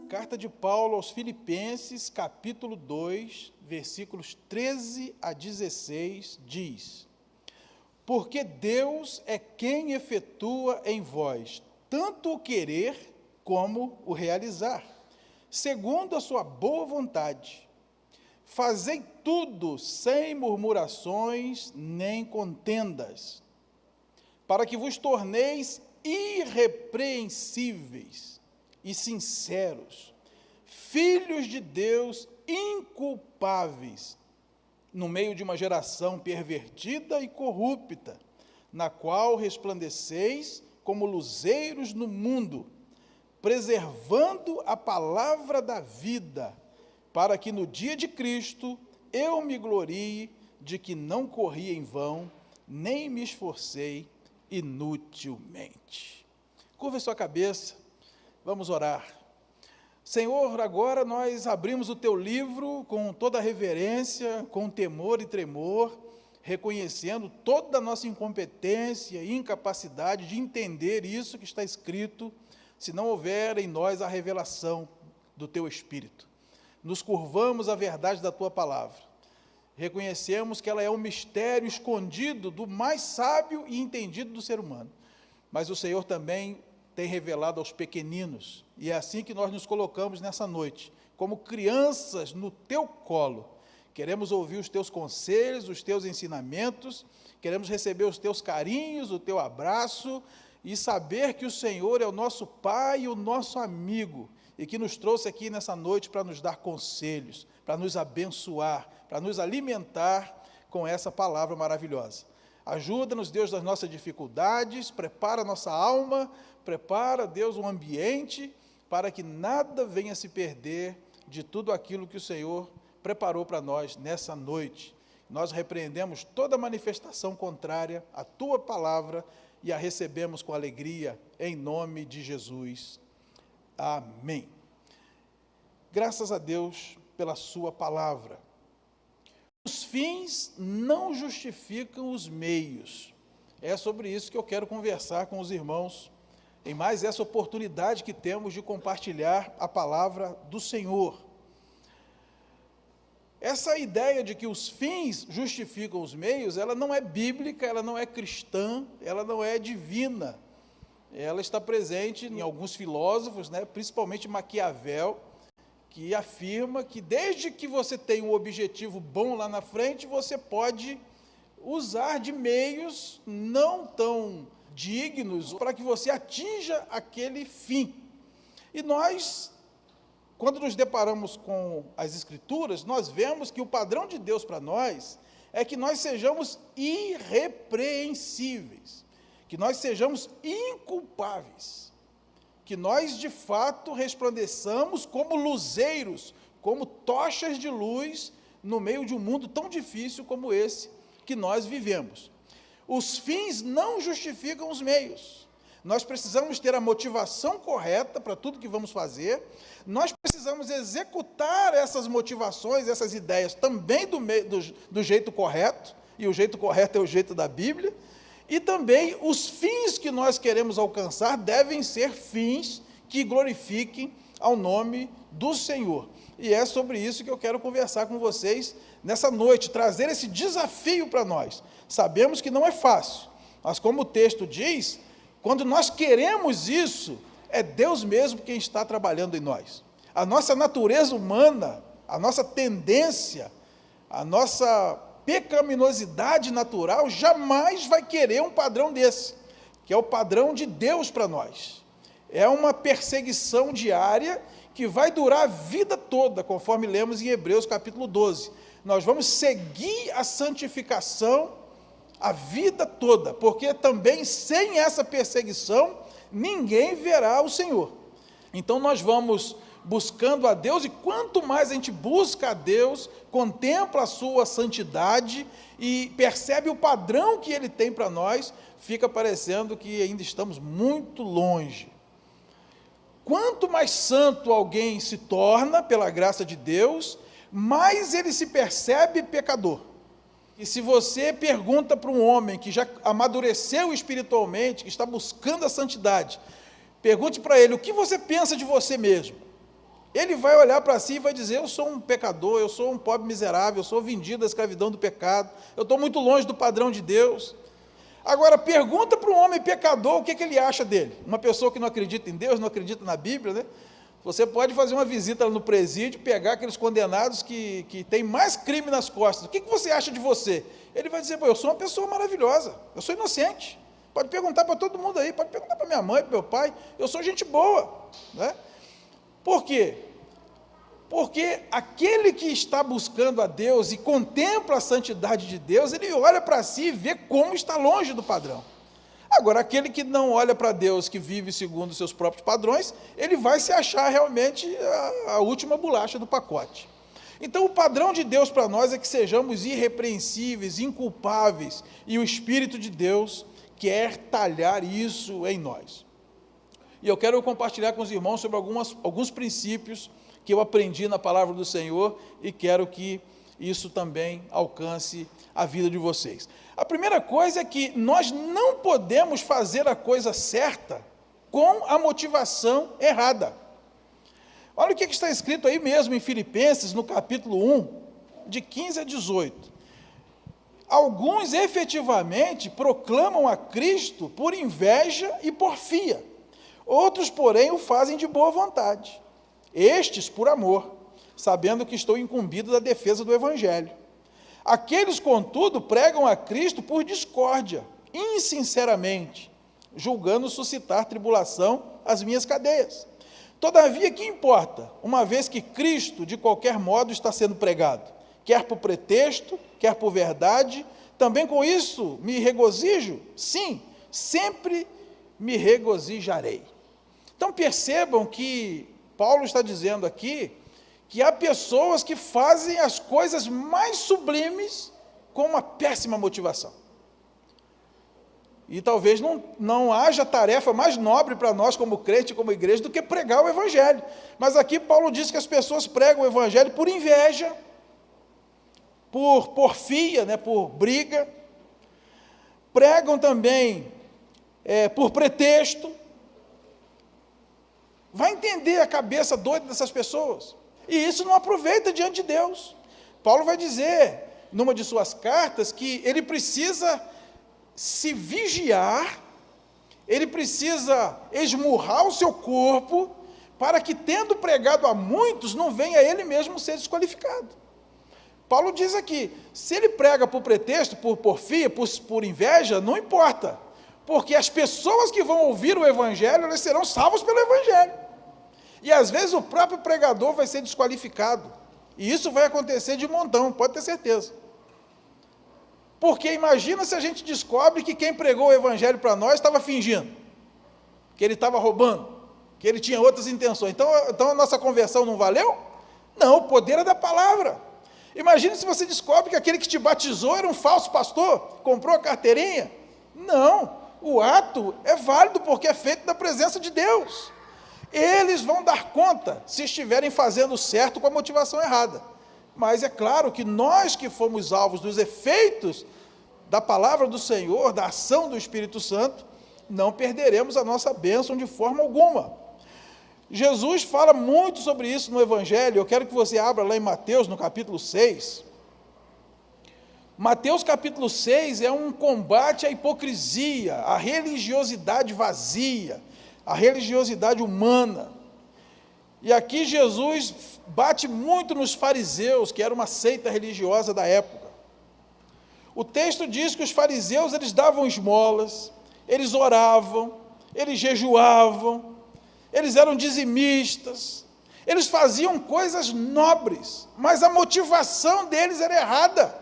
Carta de Paulo aos Filipenses, capítulo 2, versículos 13 a 16, diz: Porque Deus é quem efetua em vós tanto o querer como o realizar, segundo a sua boa vontade. Fazei tudo sem murmurações nem contendas, para que vos torneis irrepreensíveis e sinceros, filhos de Deus inculpáveis, no meio de uma geração pervertida e corrupta, na qual resplandeceis como luzeiros no mundo, preservando a palavra da vida, para que no dia de Cristo eu me glorie de que não corri em vão, nem me esforcei inutilmente. Curva sua cabeça, vamos orar. Senhor, agora nós abrimos o Teu livro com toda a reverência, com temor e tremor, reconhecendo toda a nossa incompetência e incapacidade de entender isso que está escrito, se não houver em nós a revelação do Teu Espírito. Nos curvamos à verdade da Tua palavra. Reconhecemos que ela é um mistério escondido do mais sábio e entendido do ser humano. Mas o Senhor também tem revelado aos pequeninos, e é assim que nós nos colocamos nessa noite, como crianças no Teu colo. Queremos ouvir os Teus conselhos, os Teus ensinamentos, queremos receber os Teus carinhos, o Teu abraço, e saber que o Senhor é o nosso Pai e o nosso amigo, e que nos trouxe aqui nessa noite para nos dar conselhos, para nos abençoar, para nos alimentar com essa palavra maravilhosa. Ajuda-nos, Deus, das nossas dificuldades, prepara a nossa alma, prepara, Deus, um ambiente para que nada venha se perder de tudo aquilo que o Senhor preparou para nós nessa noite. Nós repreendemos toda manifestação contrária à Tua palavra e a recebemos com alegria, em nome de Jesus. Amém. Graças a Deus pela Sua palavra. Os fins não justificam os meios. É sobre isso que eu quero conversar com os irmãos, em mais essa oportunidade que temos de compartilhar a palavra do Senhor. Essa ideia de que os fins justificam os meios, ela não é bíblica, ela não é cristã, ela não é divina. Ela está presente em alguns filósofos, principalmente Maquiavel, que afirma que desde que você tem um objetivo bom lá na frente, você pode usar de meios não tão dignos para que você atinja aquele fim. E nós, quando nos deparamos com as Escrituras, nós vemos que o padrão de Deus para nós é que nós sejamos irrepreensíveis, que nós sejamos inculpáveis, que nós, de fato, resplandeçamos como luzeiros, como tochas de luz, no meio de um mundo tão difícil como esse que nós vivemos. Os fins não justificam os meios. Nós precisamos ter a motivação correta para tudo que vamos fazer, nós precisamos executar essas motivações, essas ideias também do jeito correto, e o jeito correto é o jeito da Bíblia, e também os fins que nós queremos alcançar devem ser fins que glorifiquem ao nome do Senhor. E é sobre isso que eu quero conversar com vocês nessa noite, trazer esse desafio para nós. Sabemos que não é fácil, mas como o texto diz, quando nós queremos isso, é Deus mesmo quem está trabalhando em nós. A nossa natureza humana, a nossa tendência, a nossa pecaminosidade natural jamais vai querer um padrão desse, que é o padrão de Deus para nós. É uma perseguição diária que vai durar a vida toda, conforme lemos em Hebreus capítulo 12. Nós vamos seguir a santificação a vida toda, porque também sem essa perseguição, ninguém verá o Senhor. Então nós vamos buscando a Deus, e quanto mais a gente busca a Deus, contempla a sua santidade e percebe o padrão que Ele tem para nós, fica parecendo que ainda estamos muito longe. Quanto mais santo alguém se torna, pela graça de Deus, mais ele se percebe pecador. E se você pergunta para um homem que já amadureceu espiritualmente, que está buscando a santidade, pergunte para ele, o que você pensa de você mesmo? Ele vai olhar para si e vai dizer, eu sou um pecador, eu sou um pobre miserável, eu sou vendido à escravidão do pecado, eu estou muito longe do padrão de Deus. Agora, pergunta para um homem pecador o que ele acha dele. Uma pessoa que não acredita em Deus, não acredita na Bíblia, né? Você pode fazer uma visita no presídio, pegar aqueles condenados que têm mais crime nas costas. O que você acha de você? Ele vai dizer, eu sou uma pessoa maravilhosa, eu sou inocente. Pode perguntar para todo mundo aí, pode perguntar para minha mãe, para meu pai, eu sou gente boa. Né? Por quê? Porque aquele que está buscando a Deus e contempla a santidade de Deus, ele olha para si e vê como está longe do padrão. Agora, aquele que não olha para Deus, que vive segundo os seus próprios padrões, ele vai se achar realmente a última bolacha do pacote. Então, o padrão de Deus para nós é que sejamos irrepreensíveis, inculpáveis, e o Espírito de Deus quer talhar isso em nós. E eu quero compartilhar com os irmãos sobre alguns princípios que eu aprendi na palavra do Senhor e quero que isso também alcance a vida de vocês. A primeira coisa é que nós não podemos fazer a coisa certa com a motivação errada. Olha o que está escrito aí mesmo em Filipenses, no capítulo 1, de 15 a 18. Alguns efetivamente proclamam a Cristo por inveja e porfia. Outros, porém, o fazem de boa vontade. Estes por amor, sabendo que estou incumbido da defesa do Evangelho. Aqueles, contudo, pregam a Cristo por discórdia, insinceramente, julgando suscitar tribulação às minhas cadeias. Todavia, que importa, uma vez que Cristo, de qualquer modo, está sendo pregado, quer por pretexto, quer por verdade, também com isso me regozijo? Sim, sempre me regozijarei. Então percebam que Paulo está dizendo aqui que há pessoas que fazem as coisas mais sublimes com uma péssima motivação. E talvez não haja tarefa mais nobre para nós como crente, como igreja, do que pregar o Evangelho. Mas aqui Paulo diz que as pessoas pregam o Evangelho por inveja, por porfia, né, por briga, pregam também por pretexto. Vai entender a cabeça doida dessas pessoas. E isso não aproveita diante de Deus. Paulo vai dizer, numa de suas cartas, que ele precisa se vigiar, ele precisa esmurrar o seu corpo, para que, tendo pregado a muitos, não venha ele mesmo ser desqualificado. Paulo diz aqui, se ele prega por pretexto, por porfia, por inveja, não importa, porque as pessoas que vão ouvir o Evangelho, elas serão salvas pelo Evangelho. E às vezes o próprio pregador vai ser desqualificado. E isso vai acontecer de montão, pode ter certeza. Porque imagina se a gente descobre que quem pregou o Evangelho para nós estava fingindo, que ele estava roubando, que ele tinha outras intenções. Então a nossa conversão não valeu? Não, o poder é da palavra. Imagina se você descobre que aquele que te batizou era um falso pastor, comprou a carteirinha. Não, o ato é válido porque é feito na presença de Deus. Eles vão dar conta se estiverem fazendo certo com a motivação errada. Mas é claro que nós que fomos alvos dos efeitos da palavra do Senhor, da ação do Espírito Santo, não perderemos a nossa bênção de forma alguma. Jesus fala muito sobre isso no Evangelho. Eu quero que você abra lá em Mateus, no capítulo 6. Mateus capítulo 6 é um combate à hipocrisia, à religiosidade vazia, a religiosidade humana. E aqui Jesus bate muito nos fariseus, que era uma seita religiosa da época. O texto diz que os fariseus, eles davam esmolas, eles oravam, eles jejuavam, eles eram dizimistas, eles faziam coisas nobres, mas a motivação deles era errada,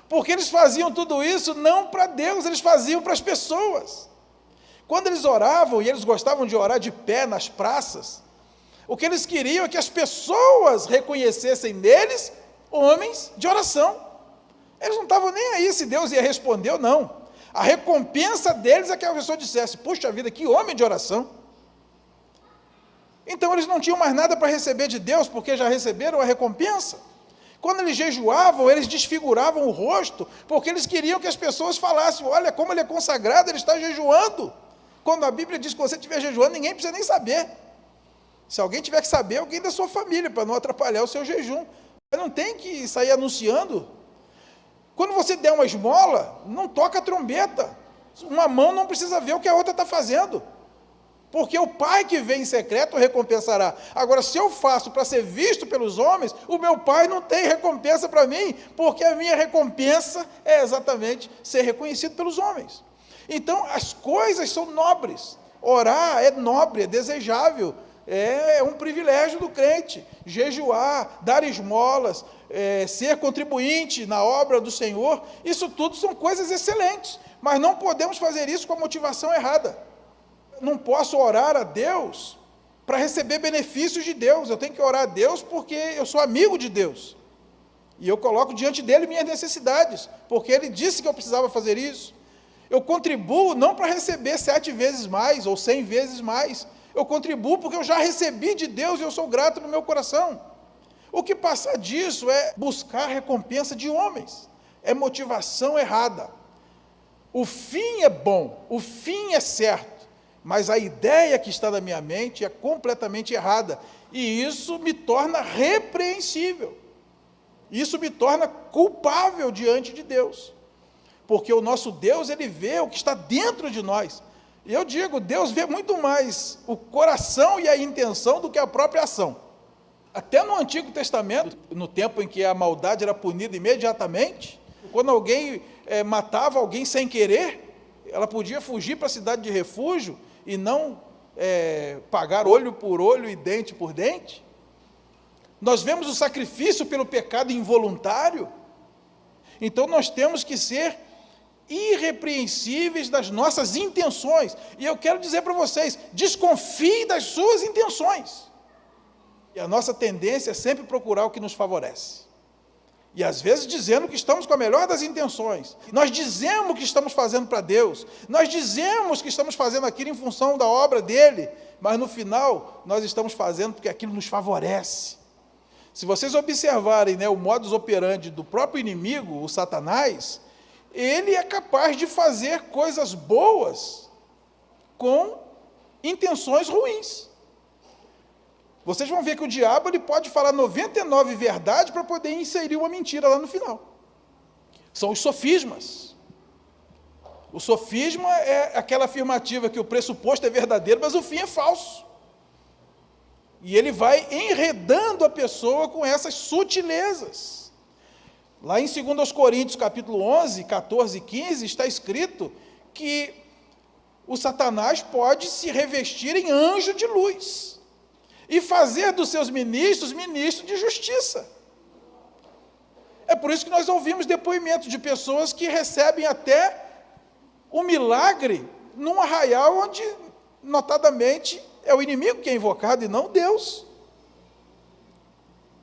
porque eles faziam tudo isso não para Deus, eles faziam para as pessoas. Quando eles oravam, e eles gostavam de orar de pé nas praças, o que eles queriam é que as pessoas reconhecessem neles homens de oração. Eles não estavam nem aí se Deus ia responder ou não. A recompensa deles é que a pessoa dissesse, puxa vida, que homem de oração. Então eles não tinham mais nada para receber de Deus, porque já receberam a recompensa. Quando eles jejuavam, eles desfiguravam o rosto, porque eles queriam que as pessoas falassem: olha como ele é consagrado, ele está jejuando. Quando a Bíblia diz que você estiver jejuando, ninguém precisa nem saber. Se alguém tiver que saber, alguém da sua família, para não atrapalhar o seu jejum. Mas não tem que sair anunciando. Quando você der uma esmola, não toca a trombeta. Uma mão não precisa ver o que a outra está fazendo. Porque o Pai que vem em secreto recompensará. Agora, se eu faço para ser visto pelos homens, o meu Pai não tem recompensa para mim, porque a minha recompensa é exatamente ser reconhecido pelos homens. Então, as coisas são nobres. Orar é nobre, é desejável, é um privilégio do crente. Jejuar, dar esmolas, ser contribuinte na obra do Senhor, isso tudo são coisas excelentes, mas não podemos fazer isso com a motivação errada. Não posso orar a Deus para receber benefícios de Deus, eu tenho que orar a Deus porque eu sou amigo de Deus, e eu coloco diante dele minhas necessidades, porque ele disse que eu precisava fazer isso. Eu contribuo não para receber 7 vezes mais, ou 100 vezes mais, eu contribuo porque eu já recebi de Deus e eu sou grato no meu coração. O que passa disso é buscar recompensa de homens, é motivação errada. O fim é bom, o fim é certo, mas a ideia que está na minha mente é completamente errada, e isso me torna repreensível, isso me torna culpável diante de Deus, porque o nosso Deus, ele vê o que está dentro de nós, e eu digo, Deus vê muito mais o coração e a intenção do que a própria ação. Até no Antigo Testamento, no tempo em que a maldade era punida imediatamente, quando alguém matava alguém sem querer, ela podia fugir para a cidade de refúgio, e não pagar olho por olho e dente por dente. Nós vemos o sacrifício pelo pecado involuntário. Então nós temos que ser irrepreensíveis das nossas intenções, e eu quero dizer para vocês, desconfie das suas intenções, e a nossa tendência é sempre procurar o que nos favorece, e às vezes dizendo que estamos com a melhor das intenções, nós dizemos que estamos fazendo para Deus, nós dizemos que estamos fazendo aquilo em função da obra dele, mas no final, nós estamos fazendo porque aquilo nos favorece. Se vocês observarem, o modus operandi do próprio inimigo, o Satanás, ele é capaz de fazer coisas boas com intenções ruins. Vocês vão ver que o diabo ele pode falar 99 verdades para poder inserir uma mentira lá no final. São os sofismas. O sofisma é aquela afirmativa que o pressuposto é verdadeiro, mas o fim é falso. E ele vai enredando a pessoa com essas sutilezas. Lá em 2 Coríntios, capítulo 11, 14 e 15, está escrito que o Satanás pode se revestir em anjo de luz e fazer dos seus ministros de justiça. É por isso que nós ouvimos depoimentos de pessoas que recebem até um milagre num arraial onde, notadamente, é o inimigo que é invocado e não Deus.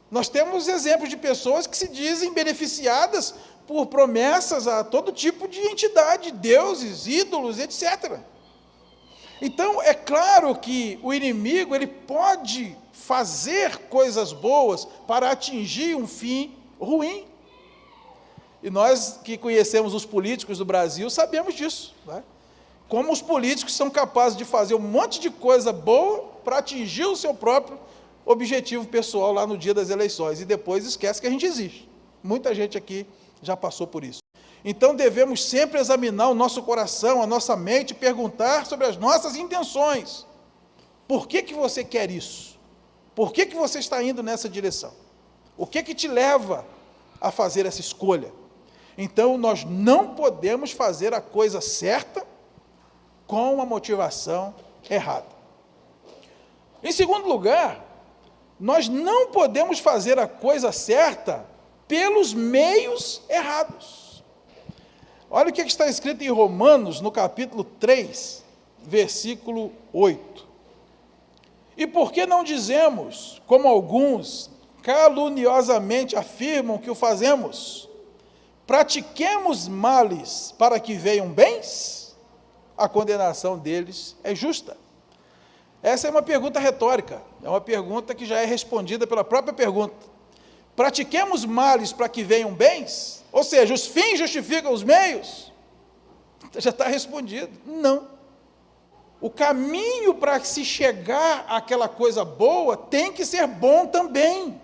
Nós temos exemplos de pessoas que se dizem beneficiadas por promessas a todo tipo de entidade, deuses, ídolos, etc. Então, é claro que o inimigo ele pode fazer coisas boas para atingir um fim ruim. E nós que conhecemos os políticos do Brasil sabemos disso, né? Como os políticos são capazes de fazer um monte de coisa boa para atingir o seu próprio objetivo pessoal lá no dia das eleições, e depois esquece que a gente existe. Muita gente aqui já passou por isso. Então devemos sempre examinar o nosso coração, a nossa mente, perguntar sobre as nossas intenções. Por que você quer isso? Por que você está indo nessa direção? O que te leva a fazer essa escolha? Então nós não podemos fazer a coisa certa com a motivação errada. Em segundo lugar, nós não podemos fazer a coisa certa pelos meios errados. Olha o que está escrito em Romanos, no capítulo 3, versículo 8. E por que não dizemos, como alguns caluniosamente afirmam que o fazemos, pratiquemos males para que venham bens? A condenação deles é justa. Essa é uma pergunta retórica, é uma pergunta que já é respondida pela própria pergunta. Pratiquemos males para que venham bens? Ou seja, os fins justificam os meios? Já está respondido. Não. O caminho para se chegar àquela coisa boa tem que ser bom também.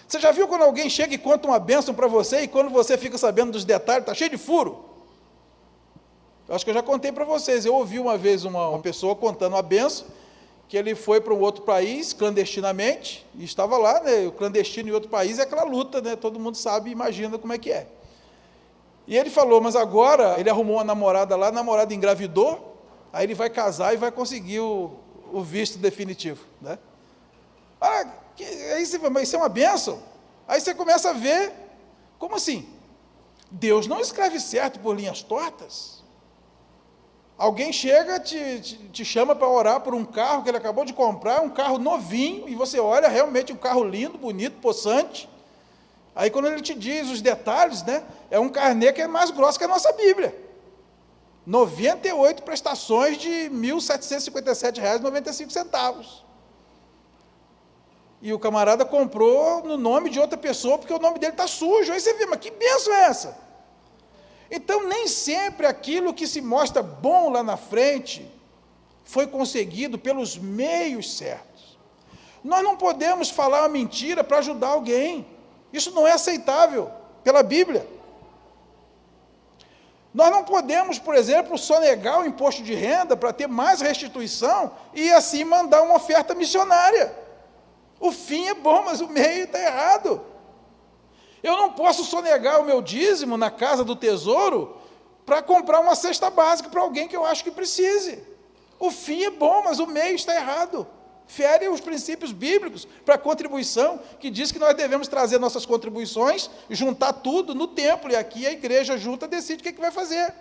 Você já viu quando alguém chega e conta uma bênção para você, e quando você fica sabendo dos detalhes, está cheio de furo? Eu acho que eu já contei para vocês. Eu ouvi uma vez uma pessoa contando uma bênção, que ele foi para um outro país, clandestinamente, e estava lá, né, o clandestino em outro país é aquela luta, né, todo mundo sabe e imagina como é que é. E ele falou, mas agora, ele arrumou uma namorada lá, a namorada engravidou, aí ele vai casar e vai conseguir o visto definitivo, né? Aí você fala, mas isso é uma bênção? Aí você começa a ver, como assim? Deus não escreve certo por linhas tortas. Alguém chega, te chama para orar por um carro que ele acabou de comprar, um carro novinho, e você olha, realmente um carro lindo, bonito, possante. Aí quando ele te diz os detalhes, né, é um carnê que é mais grosso que a nossa Bíblia. 98 prestações de R$ 1.757,95. E o camarada comprou no nome de outra pessoa, porque o nome dele está sujo. Aí você vê, mas que bênção é essa? Então, nem sempre aquilo que se mostra bom lá na frente foi conseguido pelos meios certos. Nós não podemos falar uma mentira para ajudar alguém. Isso não é aceitável pela Bíblia. Nós não podemos, por exemplo, sonegar o imposto de renda para ter mais restituição e assim mandar uma oferta missionária. O fim é bom, mas o meio está errado. Eu não posso sonegar o meu dízimo na casa do tesouro para comprar uma cesta básica para alguém que eu acho que precise. O fim é bom, mas o meio está errado. Fere os princípios bíblicos para a contribuição, que diz que nós devemos trazer nossas contribuições, juntar tudo no templo, e aqui a igreja junta decide o que vai fazer.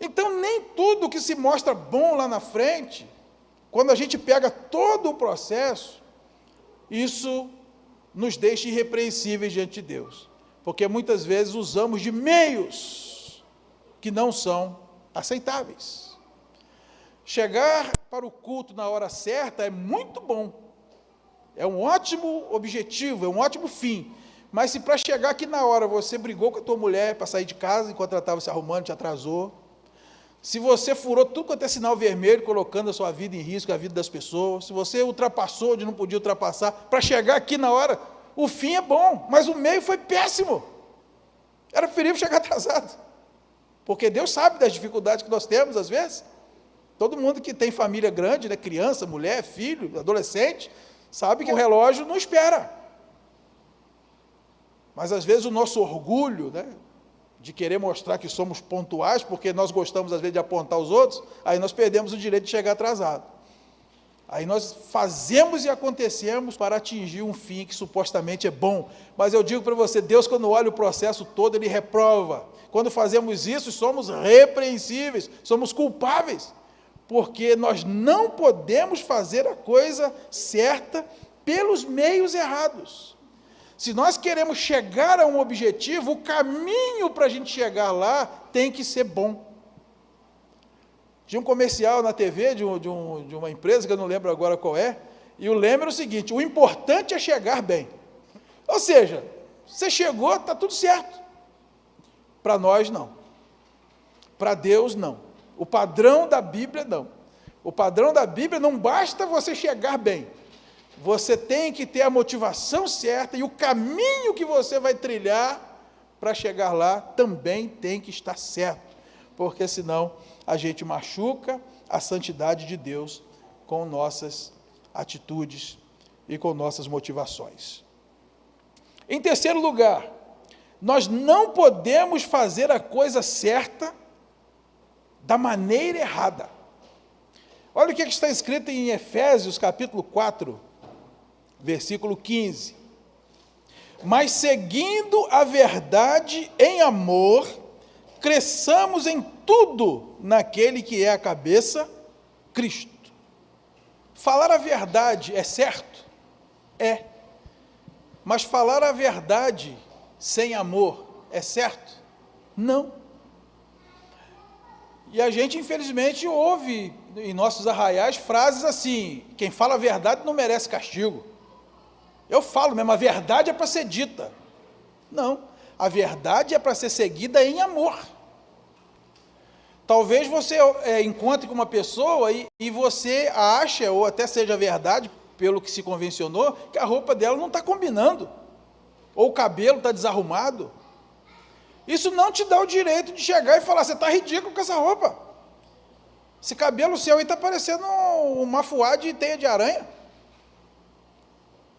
Então, nem tudo que se mostra bom lá na frente, quando a gente pega todo o processo, isso nos deixa irrepreensíveis diante de Deus, porque muitas vezes usamos de meios que não são aceitáveis. Chegar para o culto na hora certa é muito bom, é um ótimo objetivo, é um ótimo fim, mas se para chegar aqui na hora você brigou com a tua mulher para sair de casa enquanto ela estava se arrumando, te atrasou, se você furou tudo quanto é sinal vermelho, colocando a sua vida em risco, a vida das pessoas, se você ultrapassou onde não podia ultrapassar, para chegar aqui na hora, o fim é bom, mas o meio foi péssimo. Era preferível chegar atrasado, porque Deus sabe das dificuldades que nós temos, às vezes. Todo mundo que tem família grande, né, criança, mulher, filho, adolescente, sabe que o relógio não espera. Mas, às vezes, o nosso orgulho, né, de querer mostrar que somos pontuais, porque nós gostamos, às vezes, de apontar os outros, aí nós perdemos o direito de chegar atrasado. Aí nós fazemos e acontecemos para atingir um fim que supostamente é bom. Mas eu digo para você, Deus, quando olha o processo todo, Ele reprova. Quando fazemos isso, somos repreensíveis, somos culpáveis, porque nós não podemos fazer a coisa certa pelos meios errados. Se nós queremos chegar a um objetivo, o caminho para a gente chegar lá tem que ser bom. Tinha um comercial na TV de uma empresa, que eu não lembro agora qual é, e o lema era o seguinte: o importante é chegar bem. Ou seja, você chegou, está tudo certo. Para nós, não. Para Deus, não. O padrão da Bíblia, não. O padrão da Bíblia não basta você chegar bem. Você tem que ter a motivação certa e o caminho que você vai trilhar para chegar lá também tem que estar certo, porque senão a gente machuca a santidade de Deus com nossas atitudes e com nossas motivações. Em terceiro lugar, nós não podemos fazer a coisa certa da maneira errada. Olha o que está escrito em Efésios, capítulo 4, versículo 15. Mas seguindo a verdade em amor, cresçamos em tudo naquele que é a cabeça, Cristo. Falar a verdade é certo? É. Mas falar a verdade sem amor é certo? Não. E a gente, infelizmente, ouve em nossos arraiais frases assim: quem fala a verdade não merece castigo. Eu falo mesmo, a verdade é para ser dita. Não, a verdade é para ser seguida em amor. Talvez você encontre com uma pessoa e você acha, ou até seja verdade, pelo que se convencionou, que a roupa dela não está combinando, ou o cabelo está desarrumado. Isso não te dá o direito de chegar e falar, você está ridículo com essa roupa. Esse cabelo seu aí está parecendo uma fuá de teia de aranha.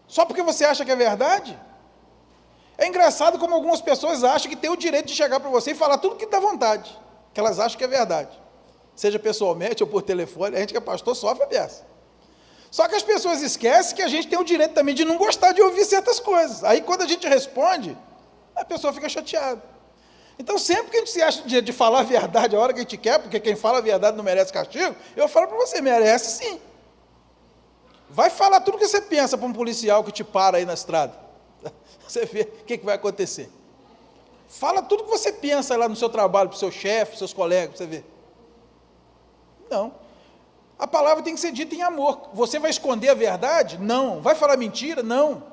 Só porque você acha que é verdade? É engraçado como algumas pessoas acham que tem o direito de chegar para você e falar tudo que dá vontade, que elas acham que é verdade. Seja pessoalmente ou por telefone, a gente que é pastor sofre dessa. Só que as pessoas esquecem que a gente tem o direito também de não gostar de ouvir certas coisas. Aí quando a gente responde, a pessoa fica chateada. Então sempre que a gente se acha de falar a verdade a hora que a gente quer, porque quem fala a verdade não merece castigo, eu falo para você, merece sim. Vai falar tudo que você pensa para um policial que te para aí na estrada. Você vê o que vai acontecer. Fala tudo que você pensa lá no seu trabalho, para o seu chefe, para os seus colegas, para você ver. Não. A palavra tem que ser dita em amor. Você vai esconder a verdade? Não. Vai falar mentira? Não.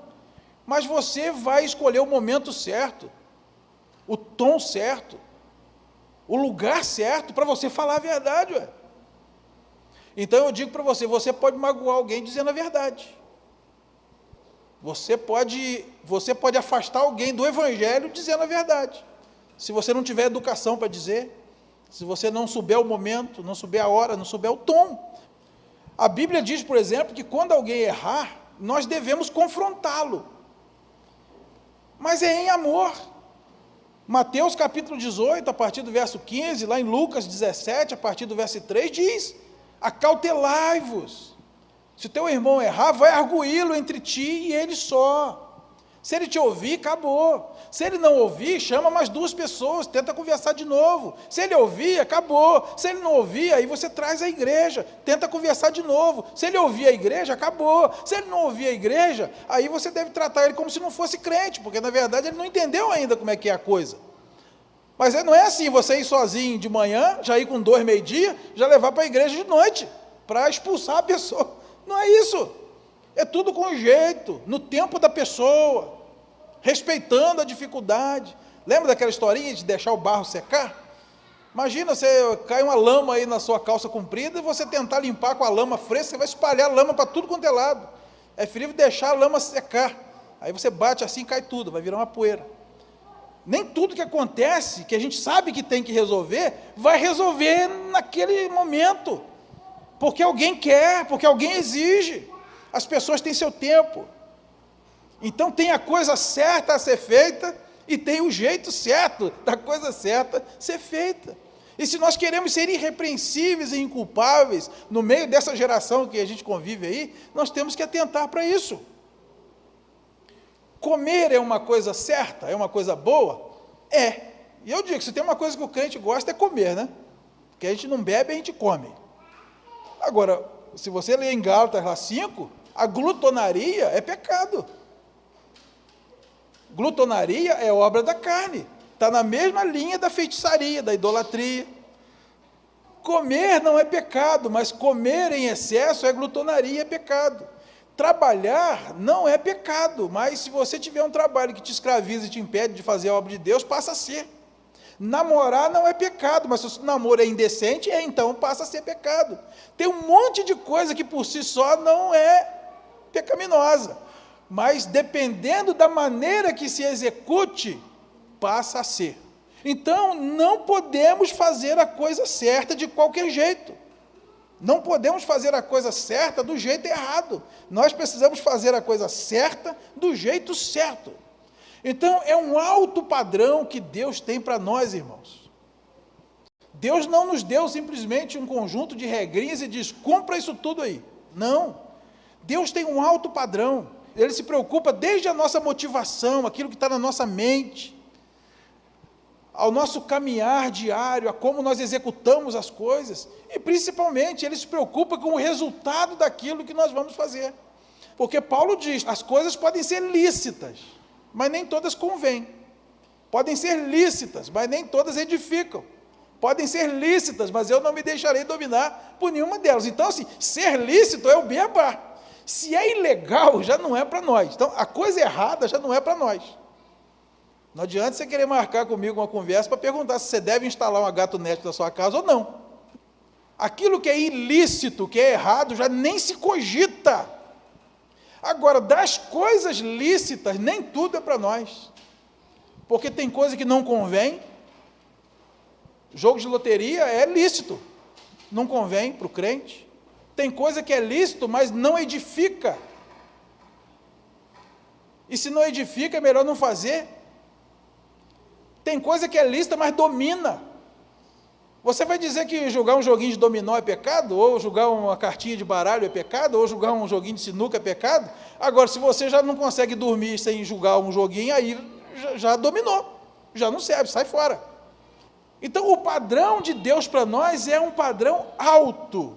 Mas você vai escolher o momento certo, o tom certo, o lugar certo para você falar a verdade, ué. Então eu digo para você, você pode magoar alguém dizendo a verdade. Você pode afastar alguém do evangelho dizendo a verdade. Se você não tiver educação para dizer, se você não souber o momento, não souber a hora, não souber o tom. A Bíblia diz, por exemplo, que quando alguém errar, nós devemos confrontá-lo. Mas é em amor. Mateus capítulo 18, a partir do verso 15, lá em Lucas 17, a partir do verso 3, diz: acautelai-vos. Se o teu irmão errar, vai arguí-lo entre ti e ele só. Se ele te ouvir, acabou. Se ele não ouvir, chama mais duas pessoas, tenta conversar de novo. Se ele ouvir, acabou. Se ele não ouvir, aí você traz a igreja, tenta conversar de novo. Se ele ouvir a igreja, acabou. Se ele não ouvir a igreja, aí você deve tratar ele como se não fosse crente, porque na verdade ele não entendeu ainda como é que é a coisa. Mas não é assim, você ir sozinho de manhã, já ir com 2, meio-dia, já levar para a igreja de noite, para expulsar a pessoa. Não é isso. É tudo com jeito, no tempo da pessoa, respeitando a dificuldade. Lembra daquela historinha de deixar o barro secar? Imagina, você cai uma lama aí na sua calça comprida e você tentar limpar com a lama fresca, você vai espalhar a lama para tudo quanto é lado. É preferível deixar a lama secar. Aí você bate assim e cai tudo, vai virar uma poeira. Nem tudo que acontece, que a gente sabe que tem que resolver, vai resolver naquele momento. Porque alguém quer, porque alguém exige. As pessoas têm seu tempo. Então tem a coisa certa a ser feita e tem o jeito certo da coisa certa ser feita. E se nós queremos ser irrepreensíveis e inculpáveis no meio dessa geração que a gente convive aí, nós temos que atentar para isso. Comer é uma coisa certa? É uma coisa boa? É. E eu digo, se tem uma coisa que o crente gosta é comer, né? Porque a gente não bebe, a gente come. Agora, se você ler em Gálatas lá 5, a glutonaria é pecado. Glutonaria é obra da carne. Está na mesma linha da feitiçaria, da idolatria. Comer não é pecado, mas comer em excesso é glutonaria, é pecado. Trabalhar não é pecado, mas se você tiver um trabalho que te escraviza e te impede de fazer a obra de Deus, passa a ser. Namorar não é pecado, mas se o namoro é indecente, então passa a ser pecado. Tem um monte de coisa que por si só não é pecaminosa, mas dependendo da maneira que se execute, passa a ser. Então, não podemos fazer a coisa certa de qualquer jeito. Não podemos fazer a coisa certa do jeito errado. Nós precisamos fazer a coisa certa do jeito certo. Então, é um alto padrão que Deus tem para nós, irmãos. Deus não nos deu simplesmente um conjunto de regrinhas e diz, cumpra isso tudo aí. Não. Deus tem um alto padrão. Ele se preocupa desde a nossa motivação, aquilo que está na nossa mente, ao nosso caminhar diário, a como nós executamos as coisas, e principalmente Ele se preocupa com o resultado daquilo que nós vamos fazer. Porque Paulo diz, as coisas podem ser lícitas, mas nem todas convêm. Podem ser lícitas, mas nem todas edificam. Podem ser lícitas, mas eu não me deixarei dominar por nenhuma delas. Então, assim, ser lícito é o beabá. Se é ilegal, já não é para nós. Então, a coisa errada já não é para nós. Não adianta você querer marcar comigo uma conversa para perguntar se você deve instalar uma gato-net na sua casa ou não. Aquilo que é ilícito, que é errado, já nem se cogita. Agora, das coisas lícitas, nem tudo é para nós. Porque tem coisa que não convém. Jogo de loteria é lícito, não convém para o crente. Tem coisa que é lícito, mas não edifica. E se não edifica, é melhor não fazer. Tem coisa que é lícita, mas domina. Você vai dizer que jogar um joguinho de dominó é pecado? Ou jogar uma cartinha de baralho é pecado? Ou jogar um joguinho de sinuca é pecado? Agora, se você já não consegue dormir sem jogar um joguinho, aí já dominou. Já não serve, sai fora. Então, o padrão de Deus para nós é um padrão alto.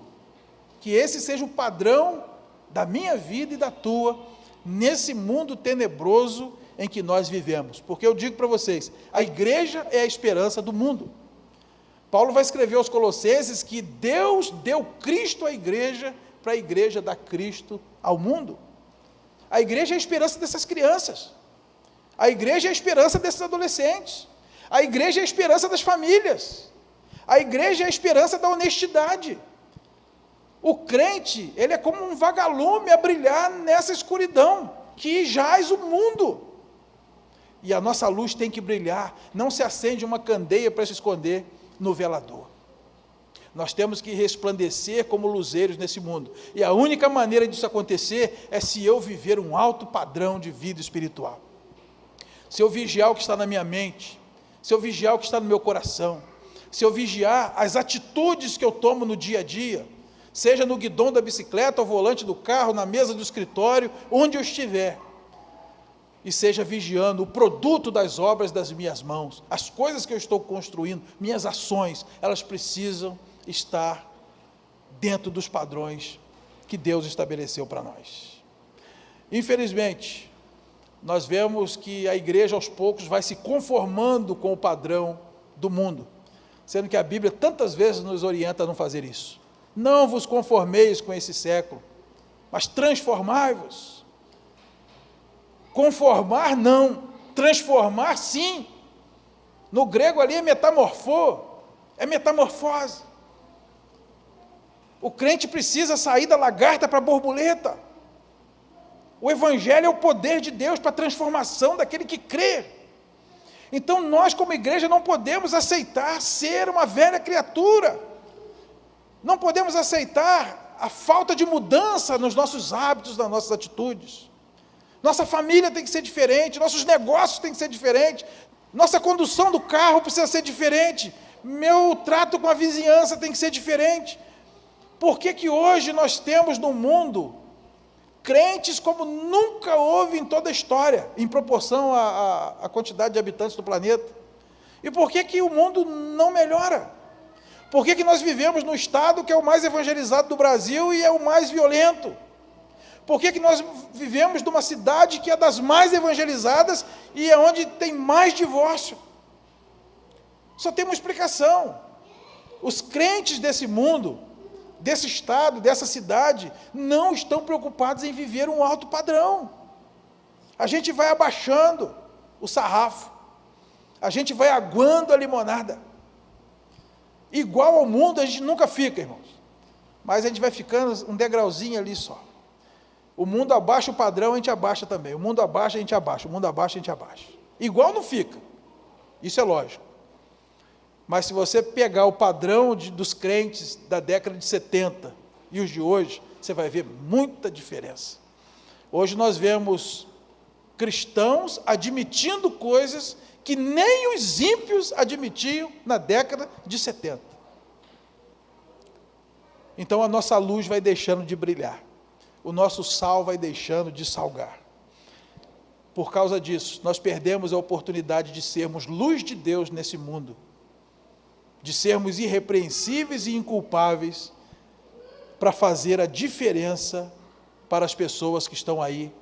Que esse seja o padrão da minha vida e da tua, nesse mundo tenebroso em que nós vivemos. Porque eu digo para vocês, a igreja é a esperança do mundo. Paulo vai escrever aos Colossenses que Deus deu Cristo à igreja, para a igreja dar Cristo ao mundo. A igreja é a esperança dessas crianças. A igreja é a esperança desses adolescentes. A igreja é a esperança das famílias. A igreja é a esperança da honestidade. O crente, ele é como um vagalume a brilhar nessa escuridão, que jaz o mundo. E a nossa luz tem que brilhar, não se acende uma candeia para se esconder no velador. Nós temos que resplandecer como luzeiros nesse mundo. E a única maneira disso acontecer é se eu viver um alto padrão de vida espiritual. Se eu vigiar o que está na minha mente, se eu vigiar o que está no meu coração, se eu vigiar as atitudes que eu tomo no dia a dia, seja no guidão da bicicleta, ao volante do carro, na mesa do escritório, onde eu estiver, e seja vigiando o produto das obras das minhas mãos, as coisas que eu estou construindo, minhas ações, elas precisam estar dentro dos padrões que Deus estabeleceu para nós. Infelizmente, nós vemos que a igreja aos poucos vai se conformando com o padrão do mundo, sendo que a Bíblia tantas vezes nos orienta a não fazer isso. Não vos conformeis com esse século, mas transformai-vos. Conformar não, transformar sim. No grego ali é é metamorfose. O crente precisa sair da lagarta para a borboleta. O evangelho é o poder de Deus para a transformação daquele que crê. Então nós como igreja não podemos aceitar ser uma velha criatura. Não podemos aceitar a falta de mudança nos nossos hábitos, nas nossas atitudes. Nossa família tem que ser diferente, nossos negócios têm que ser diferentes, nossa condução do carro precisa ser diferente, meu trato com a vizinhança tem que ser diferente. Por que que hoje nós temos no mundo crentes como nunca houve em toda a história, em proporção à quantidade de habitantes do planeta? E por que que o mundo não melhora? Por que que nós vivemos no estado que é o mais evangelizado do Brasil e é o mais violento? Por que que nós vivemos numa cidade que é das mais evangelizadas e é onde tem mais divórcio? Só tem uma explicação. Os crentes desse mundo, desse estado, dessa cidade, não estão preocupados em viver um alto padrão. A gente vai abaixando o sarrafo, a gente vai aguando a limonada. Igual ao mundo a gente nunca fica, irmãos, mas a gente vai ficando um degrauzinho ali só. O mundo abaixa o padrão, a gente abaixa também. O mundo abaixa, a gente abaixa. O mundo abaixa, a gente abaixa. Igual não fica. Isso é lógico. Mas se você pegar o padrão dos crentes da década de 70 e os de hoje, você vai ver muita diferença. Hoje nós vemos cristãos admitindo coisas que nem os ímpios admitiam na década de 70. Então a nossa luz vai deixando de brilhar. O nosso sal vai deixando de salgar. Por causa disso, nós perdemos a oportunidade de sermos luz de Deus nesse mundo, de sermos irrepreensíveis e inculpáveis para fazer a diferença para as pessoas que estão aí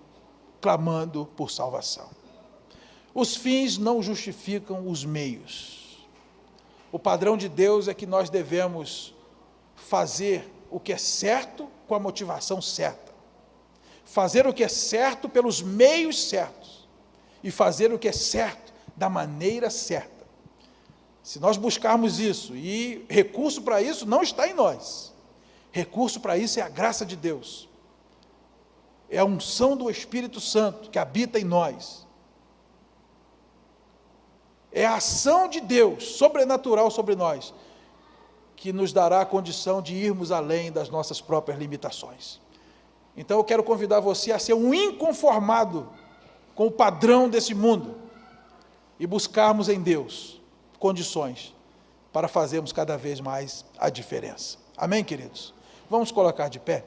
clamando por salvação. Os fins não justificam os meios. O padrão de Deus é que nós devemos fazer o que é certo com a motivação certa. fazer o que é certo pelos meios certos, e fazer o que é certo da maneira certa. Se nós buscarmos isso, e recurso para isso não está em nós, recurso para isso é a graça de Deus, é a unção do Espírito Santo que habita em nós, é a ação de Deus sobrenatural sobre nós, que nos dará a condição de irmos além das nossas próprias limitações. Então eu quero convidar você a ser um inconformado com o padrão desse mundo, e buscarmos em Deus condições para fazermos cada vez mais a diferença. Amém, queridos? Vamos colocar de pé?